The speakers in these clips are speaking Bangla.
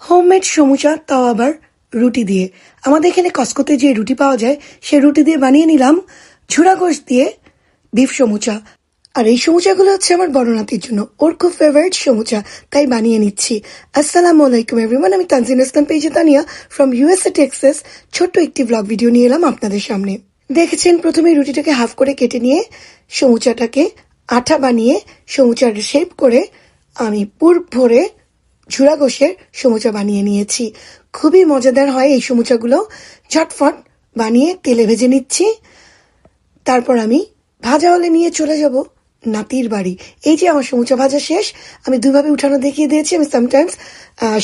হোমমেড সমুচা, তাও আবার রুটি দিয়ে। আমাদের এখানে কসকোতে যে রুটি পাওয়া যায় সেই রুটি দিয়ে বানিয়ে নিলাম ঝুরা গোশ দিয়ে বিফ সমুচা। আর এই সমুচাগুলো হচ্ছে আমার বড় নাতির জন্য, ওর খুব ফেভারিট সমুচা, তাই বানিয়ে নিচ্ছি। আসসালামু আলাইকুম এভরিওয়ান, আমি তানজিন ইসলাম পেজে তানিয়া ফ্রম ইউএসএ টেক্সাস ছোট্ট একটি ব্লগ ভিডিও নিয়ে এলাম আপনাদের সামনে। দেখেছেন, প্রথমে রুটিটাকে হাফ করে কেটে নিয়ে সমুচাটাকে আঠা বানিয়ে সমুচার শেপ করে আমি পুর ভরে ঝুরা গোশের সমুচা বানিয়ে নিয়েছি। খুবই মজাদার হয় এই সমুচাগুলো। ঝটফট বানিয়ে তেলে ভেজে নিচ্ছি। তারপর আমি ভাজা হলে নিয়ে চলে যাব নাতির বাড়ি। এই যে আমার সমুচা ভাজা শেষ, আমি দুভাবে উঠানো দেখিয়ে দিয়েছি। আমি সামটাইমস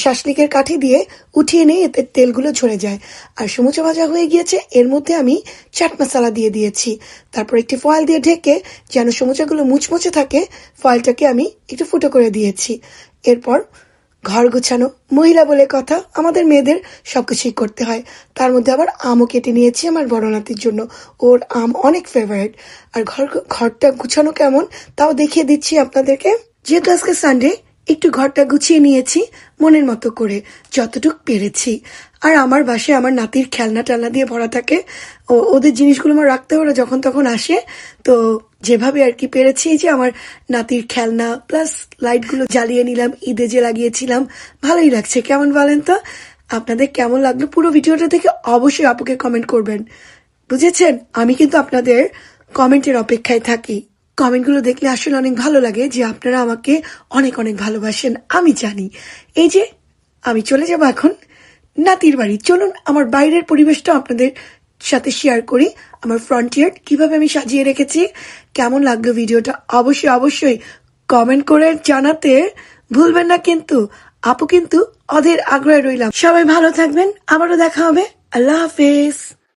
শাসলিকের কাঠি দিয়ে উঠিয়ে নেই, এতে তেলগুলো ঝরে যায়। আর সমুচা ভাজা হয়ে গিয়েছে, এর মধ্যে আমি চাট মশলা দিয়ে দিয়েছি। তারপর একটি ফয়েল দিয়ে ঢেকে যেন সমুচাগুলো মুচমুচে থাকে, ফয়েলটাকে আমি একটু ফুটো করে দিয়েছি। এরপর ঘর গোছানো, মহিলা বলে কথা, আমাদের মেয়েদের সবকিছুই করতে হয়। তার মধ্যে আবার আমও কেটে নিয়েছি আমার বড় নাতির জন্য, ওর আম অনেক ফেভারিট। আর ঘরটা গুছানো কেমন তাও দেখিয়ে দিচ্ছি আপনাদেরকে। যেহেতু আজকে সানডে, একটু ঘরটা গুছিয়ে নিয়েছি মনের মতো করে, যতটুক পেরেছি। আর আমার বাসায় আমার নাতির খেলনা টালনা দিয়ে ভরা থাকে, ওদের জিনিসগুলো আমার রাখতে ওরা যখন তখন আসে, তো যেভাবে আর কি পেরেছি। যে আমার নাতির খেলনা প্লাস লাইটগুলো জ্বালিয়ে নিলাম, ঈদে যে লাগিয়েছিলাম। ভালোই লাগছে, কেমন বলেন তো? আপনাদের কেমন লাগলো পুরো ভিডিওটা দেখে অবশ্যই আপুকে কমেন্ট করবেন, বুঝেছেন? আমি কিন্তু আপনাদের কমেন্টের অপেক্ষায় থাকি। কমেন্টগুলো দেখলে আসলে অনেক ভালো লাগে যে আপনারা আমাকে অনেক অনেক ভালোবাসেন, আমি জানি। এই যে আমি চলে যাব এখন নাতির বাড়ি। চলুন আমার বাইরের পরিবেশটা আপনাদের সাথে শেয়ার করি। আমার ফ্রন্ট ইয়ার্ড কিভাবে আমি সাজিয়ে রেখেছি। কেমন লাগলো ভিডিওটা অবশ্যই অবশ্যই কমেন্ট করে জানাতে ভুলবেন না কিন্তু। আপু কিন্তু অধীর আগ্রহে রইলাম। সবাই ভালো থাকবেন, আবারও দেখা হবে। আল্লাহ হাফেজ।